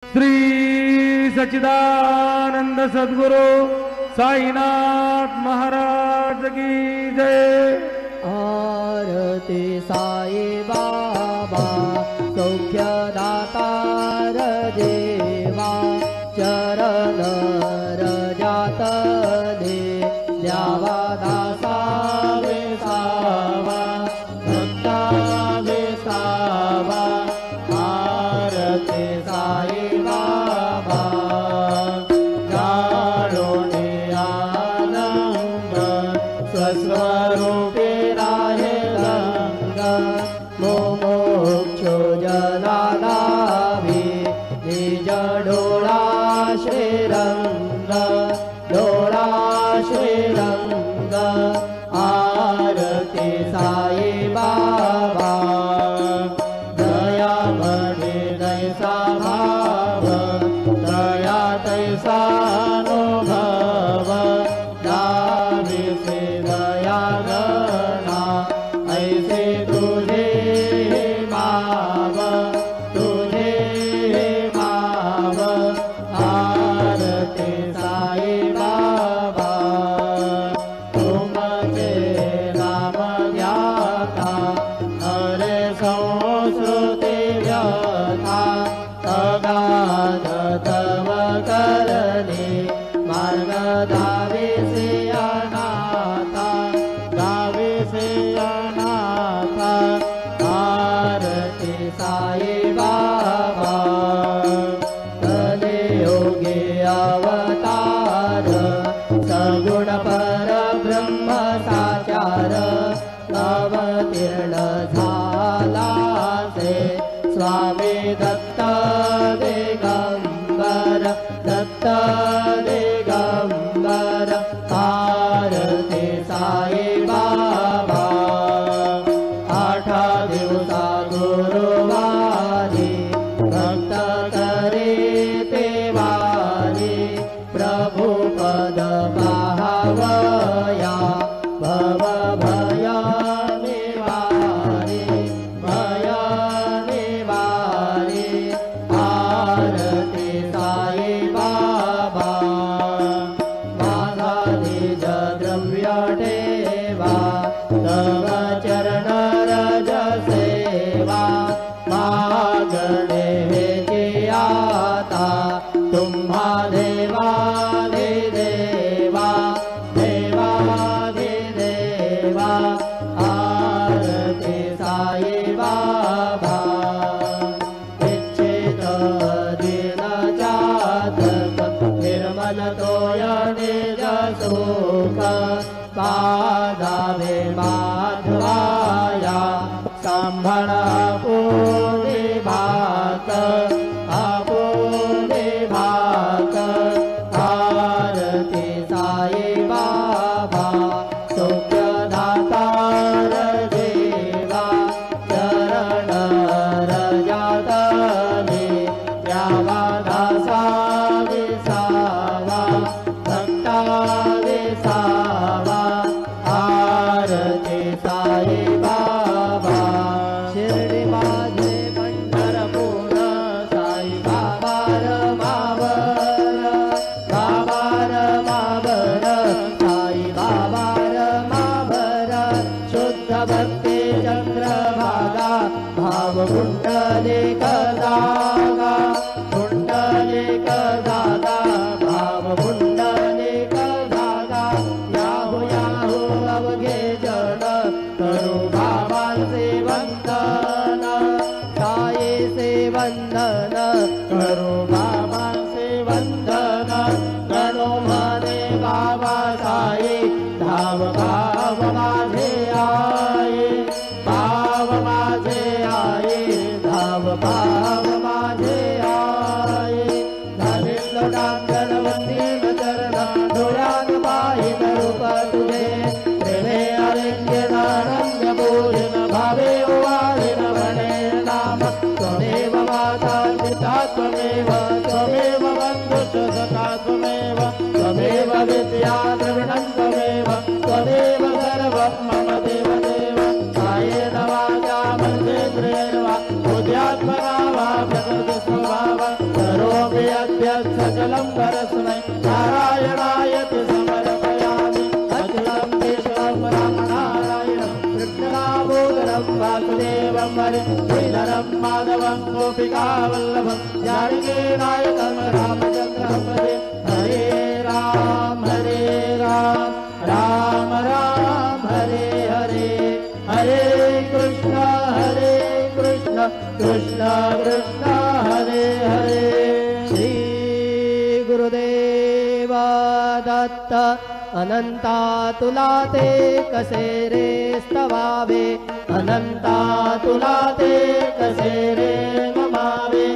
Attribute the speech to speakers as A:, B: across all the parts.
A: श्री सच्चिदानंद सद्गुरु साईनाथ महाराज की जय।
B: आरती साई बाबा सौख्यदातार देवा चरण रजातले द्यावा दासा वेसावा भक्ता वेसावा। आरती साई बाबा जाळोने आनंद स्वस्वरूपे राहे रंग मोक्षो जनालाभी निज डोळा श्रीरंग डोळा श्रीरंग। आरती साई बाबा दया बने दैसा भाव दया तैसा अनुभव दावी से दया गणा ऐसे तुझे माव तुझे माव। आरती साई बाबा तुमचे नाम ज्ञाता हरे संस्कृती व्यथा अगाध तव करणे मार्ग दाविसे अनाथा दाविसे अनाथा। आरती साई बाबा कलियुगे अवतार सगुण परब्रह्म साचार अवतीर्ण झाला से स्वामी दत्त दिगंबर दत्त दिगंबर। आरती साई बाबा आठा दिवसा गुरुवारी भक्त करे पेवारी प्रभु पद पाहावया भव भय निवारी भय निवारी। आरती साई बाबा माझा निज द्रव्य ठेवा तव चरण रज सेवा मागणे हेची आता तुम्हा देवाधिदेवा देवाधिदेवा। आरती साई बाबा इच्छित दिन जातक निर्मल तोय निज सुख पादावे माधवाया सांभळ पुणे भाक आपुणे भाक। आरती साई बाबा सौख्यदातार देवा चरण रजातले द्यावा दासा विसावा भक्ता विसावा। आरती साई बाबा शिर्डी माझे पंढरपूर साई बाबा रमावर बाबा रमावर साई बाबा रमावर। शुद्ध भक्ती चंद्रभागा भाव कुंडलिक जागा कुंडलिक जागा भाव कुंडलिक जागा। याहू याहू अवघे जन करू बाबांचे वंदन साई से वंदन करू बाबांचे वंदन। गणो म्हणे बाबा साई धाव भाव माझे आई भाव माझे आई धाव भाव माझे आई। झालेल डांगण वंदीन चरण डोळ्यात पाहिन रूप तुझे प्रेमे आलिंग्य नारंग पूर्ण भावे ओवाळीन म्हणे नाम त्वमेव माता पिता त्वमेव त्वमेव बंधुश्च सखा त्वमेव त्वमेव विद्या द्रविणं त्वमेव त्वमेव सर्वं मम देव देव। कायेन वाचा मनसेन्द्रियेण वा बुद्ध्यात्मना वा प्रकृति स्वभाव करो सकलं परस्मै नारायणाय ते समर्पयामि अच्युतं केशवं रामनारायणं कृष्णदामोदरं वासुदेवं हरे श्रीधरं माधवं गोपिकावल्लभं जानकीनायकं रामचन्द्रं भजे हरे राम राम राम हरे हरे हरे कृष्ण कृष्ण कृष्ण हरे हरे श्री गुरुदेव दत्त अनंता तुला ते कसे रे स्तवावे अनंता तुला ते कसे रे नमावे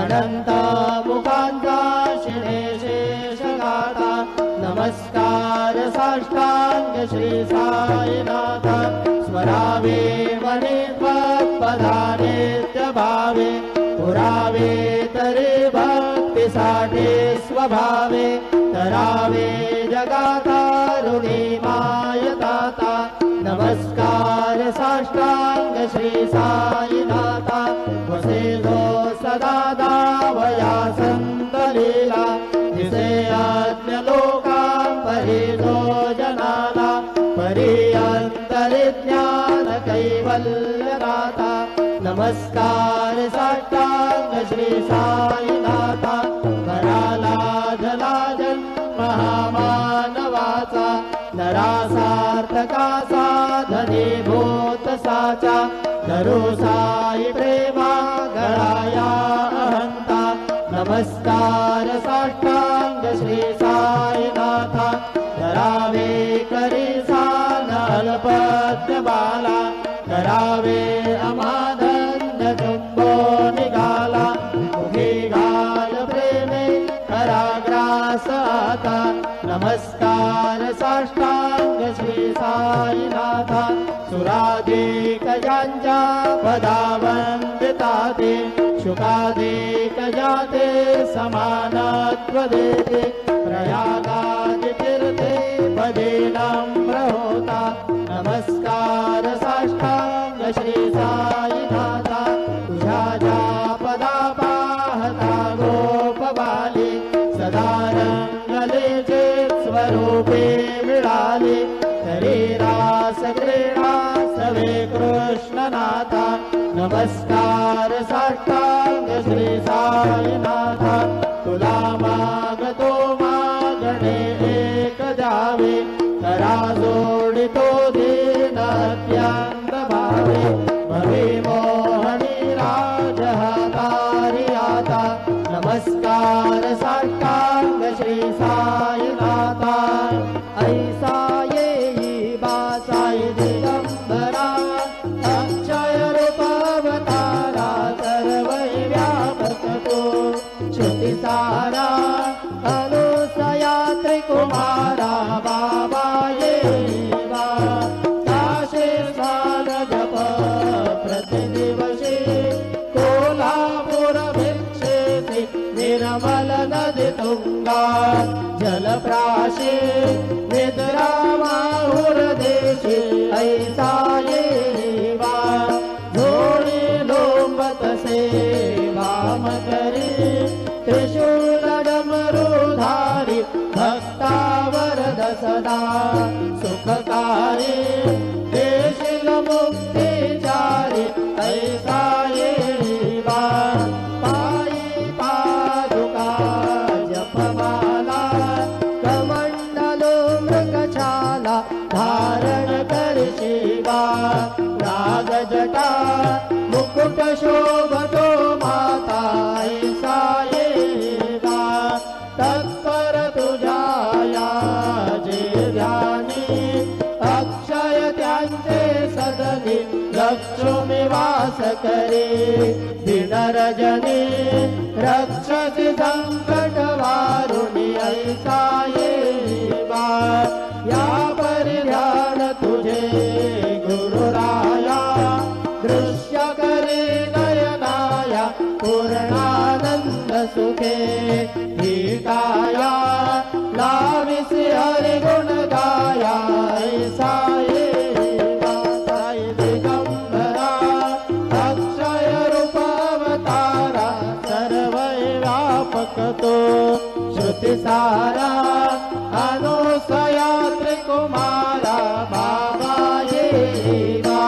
B: अनंता मुखांचा शिणे शेष गाता नमस्कार साष्टांग श्री साईनाथ स्मरावे मने त्वत्पदानित्य भावे पुरावे तरी भक्तीसाठी स्वभावे तरावे जगातारुणी मायताता नमस्कार साष्टांग श्री साईनाथा वसे जो सदा दावया संतलीला दिसे आज्ञ लोका परिजो जनाला परिअंतरिज्ञान कैवल्यनाथा नमस्कार साष्टांग श्री साईनाथा कराला जलाजन महामानवाचा नरासार्थका साधने भूत साचा धरू साई प्रेमा गळाया अहंता नमस्कार साष्टांग श्री साईनाथा धरावे करी सानलपद्य बाला करावे अमानंद चुंबो निघाला मुखी घाल प्रेमे कराग्रास आता नमस्कार साष्टांग श्री साईनाथा सुराधिक ज्यांच्या पदावंदिता ते शुकाधिक जाते समानत्व देते प्रयागादि तीर्थे पदे नम्र होता नमस्कार साष्टांग श्री साईनाथा तुझ्या ज्या पदा पाहता गोपबाली सदा रंगलेचे स्वरूपे मिळाले तरी रास क्रीडा सवे कृष्णनाथा नमस्कार साष्टांग श्री साईनाथा तुला मागतो मागणे एक द्यावे करा जोडितो दीन अत्यंत भावे भवे मोहनी राजहतारी आता नमस्कार साष्टांग श्री साईनाथा ऐसा येई बासाई दिगंबरा अक्षय रूपावतारा सर्वै व्यापक तो श्रुतिसारा अनुसया त्रिकुमारा बाबा येवा काशे स्नान जप प्रतिदिवशी कोल्हापुर भिक्षेति निर्मल नदी तुंगा जलप्राशी निद्रामाहुर्देशी ऐसा येवा झोळी लोंबतसे वाम करी त्रिशूल डमरुधारी भक्तावरद सदा सुखकारी देशील मुक्तिचारी ऐसा येवा पायी पादुका जपमाला कमंडलो मृगछाला धारण करशिवा नागजटा मुकुट शोभतो माता ऐसा येवा तत्पर तुझाया जे ध्यानी अक्षय त्यांचे सदनी लक्ष्मी वास करे दिनरजनी रक्षसी संकट वारुणी ऐसा येवा या परिध्यान तुझे गुरुराया दृश्य करे नयनाया पूर्णानंद सुखे ही काया लाविसी हरि गुण गाया ऐसा येवा साई दिगंबरा अक्षय रूपावतारा सर्वै व्यापक स्वागतो श्रुतिसारा अनुसयात्रिकुमारा बाबा येवा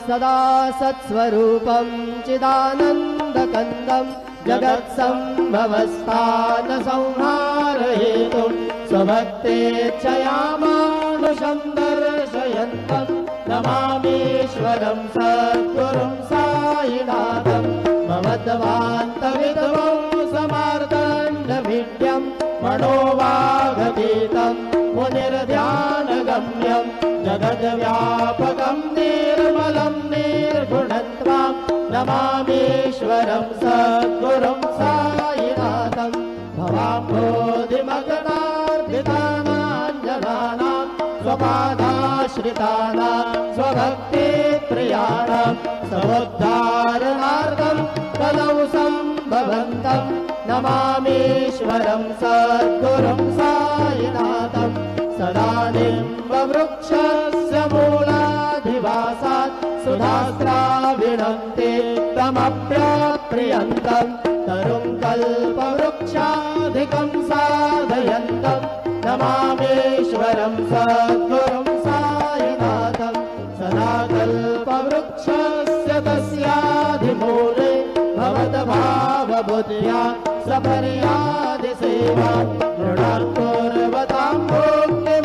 B: सदा सत्स्वरूपं चिदानन्दकन्दं जगत्सम्भवस्थानसंहारहेतुं स्वभक्तेच्छया मानुषं दर्शयन्तं नमामीश्वरं सद्गुरुं साईनाथं भवद्वान्तविद्वं समार्तण्डमीड्यं मनोवागतीतं मुनिर्ध्यानगम्यं जगद्व्यापकं निर्मलं निर्गुणत्वां नमामीश्वरं सद्गुरुं साईनाथं भवाम्भोधिमगनार्दितानां स्वपादाश्रितानां स्वभक्तिप्रियाणां समुद्धारणार्थं कलौ सम्भवन्तं नमामीश्वरं सद्गुरुं साईनाथं सदा निम्बवृक्षस्य मूलाधिवासात् सुधास्त्राविणं ते तमप्राप्रियन्तं तरुं कल्पवृक्षाधिकं साधयन्तं नमामीश्वरं सद्गुरुं साईनाथं सदा कल्पवृक्षस्य तस्याधिमूले भवद्भावबुद्ध्या सपर्यादिसेवा नृणां कुर्वतां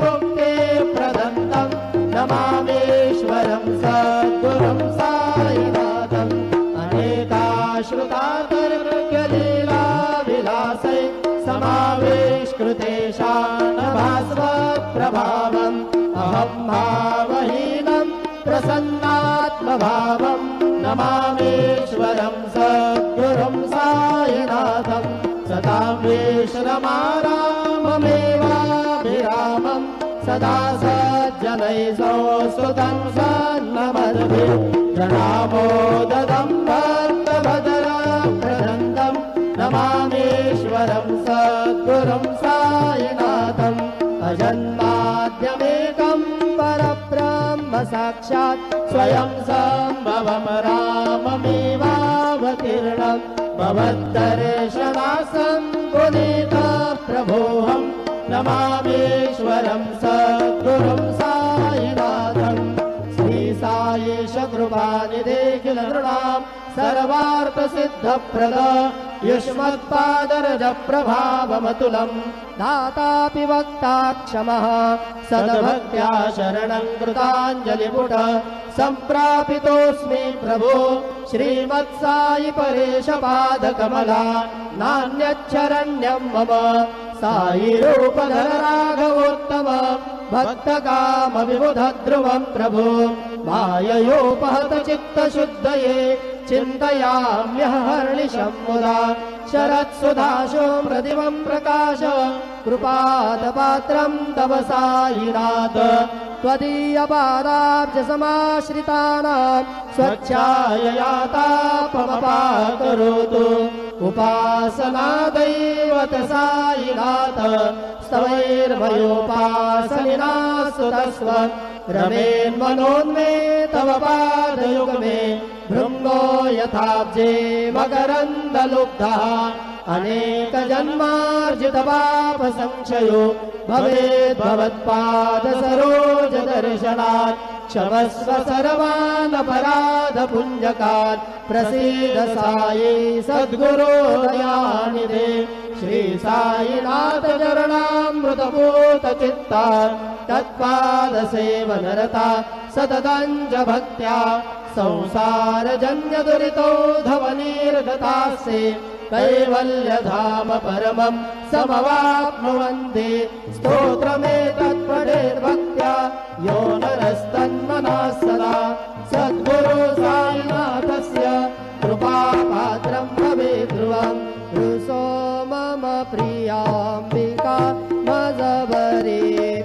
B: मुक्तिप्रदन्तं नमामीश्वरं सद्गुरुं साईनाथम् अनेकाश्रुतातर्क्यलीलाविलासै समावेशकृतेशानभास्वप्रभावम् अहं भावहीनं प्रसन्नात्मभावं नमामीश्वरं सद्गुरुं साईनाथं सदां विश्रमाराममेवाभिरामं सदा सज्जनैः सुतं सन्नमद्भिः जनामोददं भक्तभद्रप्रनन्दं नमामीश्वरं सद्गुरुं साईनाथम् अजन्माद्यमेकं परब्रह्म साक्षात् स्वयं सम्भवं राममेवावतीर्णं भवद्दर्शनासं पुनीतप्रभोऽहं नमामीश्वरं सद्गुरुं साईनाथम् श्रीसायीश कृपानिधे किल नृणां सर्वार्थसिद्धप्रद युष्मत्पादरजप्रभावमतुलं दातापि वक्ता क्षमः सद्भक्त्या शरणं कृताञ्जलिपुट सम्प्रापितोऽस्मि प्रभो श्रीमत्साई परेशपादकमला नान्यच्छरण्यं मम साई रूपधर राघवोत्तम भक्तकामविबुधध्रुवं प्रभो माययोपहत चित्तशुद्धये चिन्तयाम्यहर्निशं मुदा शरत्सुधाशोम्रदिवं प्रकाश कृपादपात्रं तव साईनाथ त्वदीयपादाब्जसमाश्रितानां स्वच्छाययातापमपाकरोतु उपासनादैवत साईनाथ स्तवैर्भयोपासनिना सुतस्व रमेन्मनोन्मे तव पादयुग्मे भृङ्गो यथाब्जे मकरन्दलुब्धः अनेकजन्मार्जितपापसंक्षयो भवेद्भवत्पादसरोजदर्शनात् क्षमस्व सर्वानपराधपुञ्जकात् प्रसीद साई सद्गुरो दयानिधे श्री साईनाथ चरणामृतपूतचित्ता तत्पादसेवनरता सततं च भक्त्या संसारजन्यदुरितोऽधवनिर्गतास्ते कैवल्यधाम परमं समवाप्नुवन्ति स्तोत्रमेतत्पठेद्भक्त्या यो नरस्तन्मनः सदा सद्गुरु साईनाथस्य कृपापात्रं भवेत् ध्रुवम् रुसो मम प्रियाम्बिका मजबरे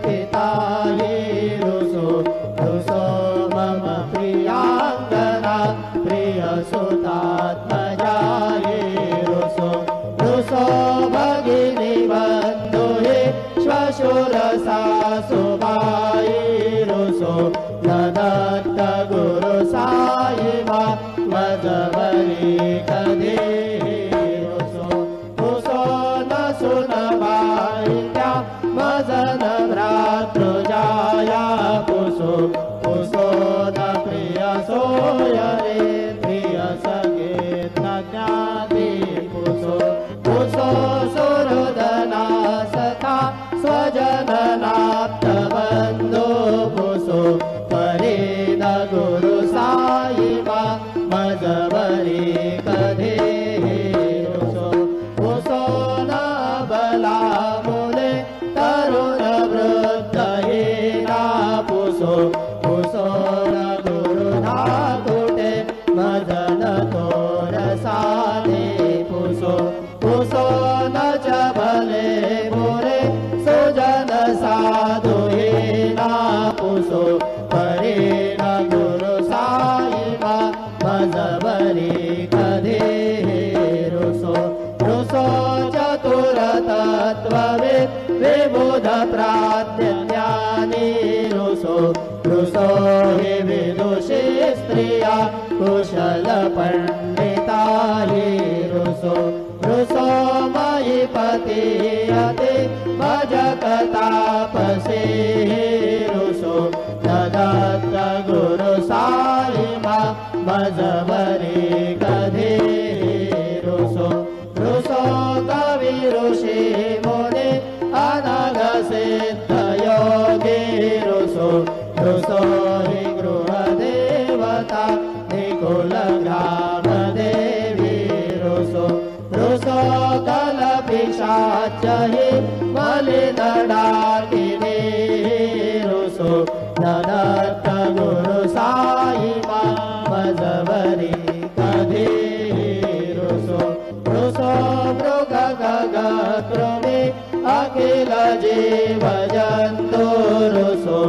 B: पिताये रुसो मम प्रियाङ्गना प्रियसुतात्मजाये रुसो भगिनी बन्धुहे श्वशुरसासुभाये रुसो दत्त गुरु साई मजबरे कदे रुसो सुनबाईत्या मजन भ्रातृजाया पुसो पुसो न प्रिय सोय रे प्रिय सगे न ज्ञाती पुसो पुसो सुहृदना सखा स्वजननाप्त बंधो पुसो परे न गुरु साई मा मजबरी कधे रुसो पुसो न बला मुले तरुण वृद्ध हीना पुसो पुसो न गुरु धाकुटे मदन तोर साधे पुसो पुसो न चबले मोरे सुजन साधु हीना पुसो परे न गुरु साई मा मजबरी कधे रुसो रुसो चतुर तत्त्वविद् विबुध प्राज्ञ ज्ञानी रुसो रुसो हि विदुषी स्त्रिया कुशल पंडिता हि रुसो रुसो मयि पतीयते भजकतापसे रुसो ददत्त गुरु साई मा मजबरी कधे रुसो रुसो कवि ऋषि मुनि अनग सिद्ध योगी रुसो रुसो हि गृह देवता निकुल ग्राम देवी रुसो रुसो कल पिशाच हि मलिन डाकिनी रुसो ददत्त गुरु साई मा मजबरी कधे रुसो रुसो मृग गग कृमि अखिल जीव जन्तु रुसो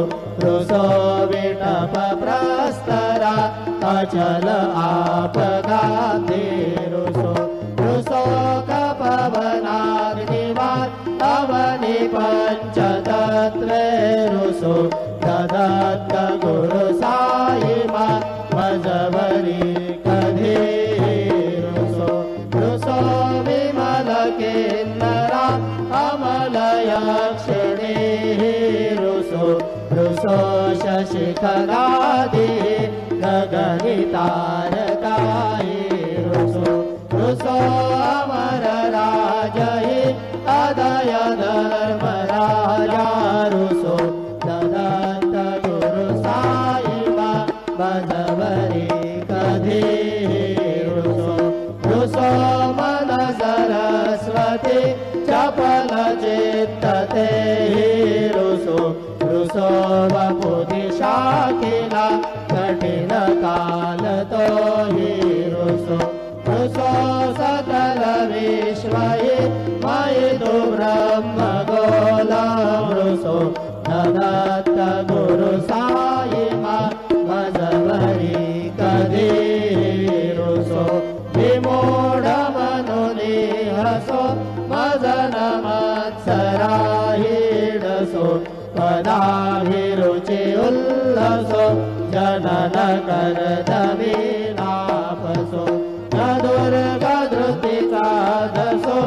B: रुसो विटप प्रस्तरा अचल आपगाते रुसो रुसो कपवनाग्निवान् अवनि पंचतत्त्वे रुसो ददत्त गुरु साई मा मजबरी कधे रुसो रुसो विमल किन्नरा अमल यक्षिणी रुसो रुसो शशिखलादि गगनितारकाये रुसो रुसो अमर राजहि अदय धर्मराजा रुसो ददत्त गुरु साई मा मजबरी कधे रुसो रुसो मन सरस्वती चपल चित्तते रुसो रुसो वपुति शाखिला कठिन काल तो हि रुसो रुसो सकल विश्वहि मयि तु ब्रह्म गोलम रुसो ददत्त गुरु साई मा मजबरी कधे रुसो विमूढ मनुनि हसो मजन मत्सराहिडसो पदाभिरुचि उल्लसो जनन करदमीनापसो न दुर्गधृति साधसो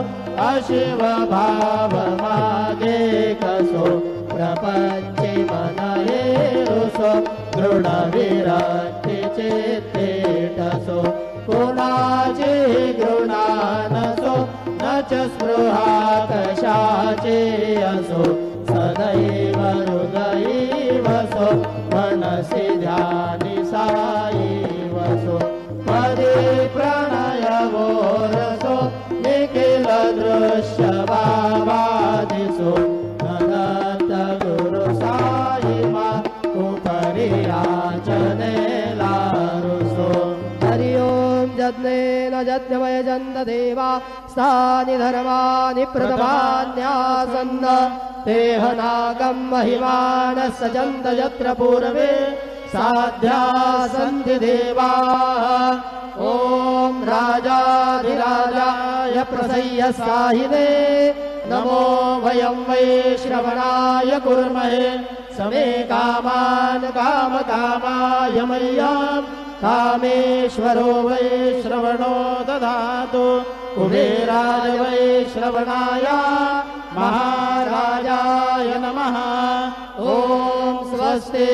B: अशिव भाव मागे कसो प्रपंचि मनये रुसो दृढ विरक्ति चित्तेटसो कुणाची गृणानसो न च स्पृहा कशाचे असो सदैव हृदयीवसो मनसि ध्यानि साईवसो पदे प्रणयवो रसो निखिल दृश्य भावादिसो ददत्त गुरु साई मा उपरि याचनेला रुसो हरि ओम यज्ञेन यज्ञमय जन्त देवा स्थानि धर्मानि प्रथमान्यासन्न तेह नागं महिमानः सजन्त यत्र पूर्वे साध्या सन्ति देवाः ॐ राजाधिराजाय प्रसह्य साहिने नमो वयं वै श्रवणाय कुर्महे समे कामान् कामकामाय मह्यं कामेश्वरो वै श्रवणो ददातु। कुबेराय वैश्रवणाय महाराजाय नमः। ॐ स्वस्ति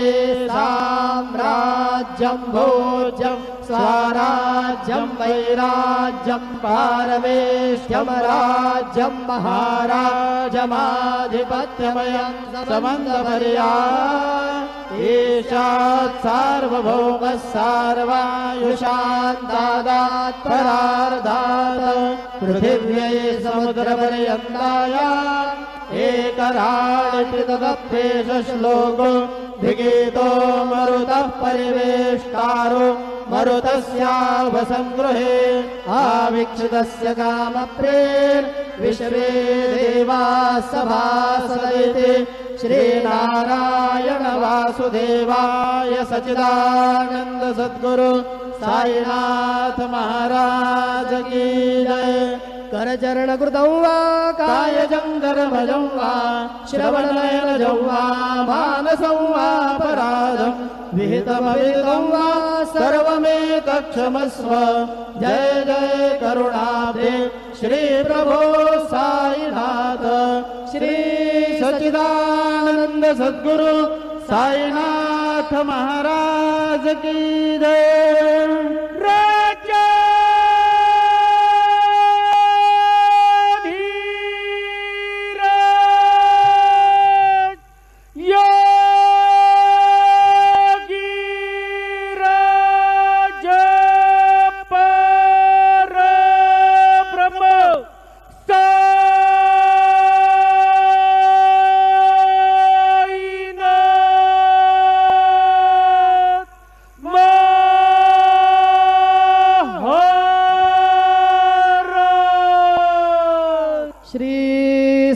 B: साम्राज्यं भोज्यं स्वराज्यं वैराज्यं पारमेष्ठ्यं राज्यं महाराजमाधिपत्यमयं समन्तपर्या ईशात् सार्वभौमः सार्वायुषान्तादात् परार्धात् पृथिव्यै समुद्रपर्यन्ताय एकराळितदप्पेष श्लोको धिगीतो मरुतः परिवेष्टारो मरुतस्यावसंगृहे आवीक्षितस्य कामप्रेर्विश्वे देवाः सभासदेति श्रीनारायण वासुदेवाय सच्चिदानंद सद्गुरु साईनाथ महाराज की जय। करचरणकृतं वा कायजं कर्मजं वा श्रवणनयनजं वा मानसं वा पराधं विहितमविदितं वा सर्वमेतत्क्षमस्व। जय जय करुणाब्धे श्री प्रभो साईनाथ श्री सच्चिदानंद सद्गुरु साईनाथ महाराज की जय।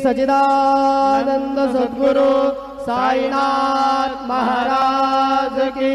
B: सच्चिदानंद सद्गुरु साईनाथ महाराज की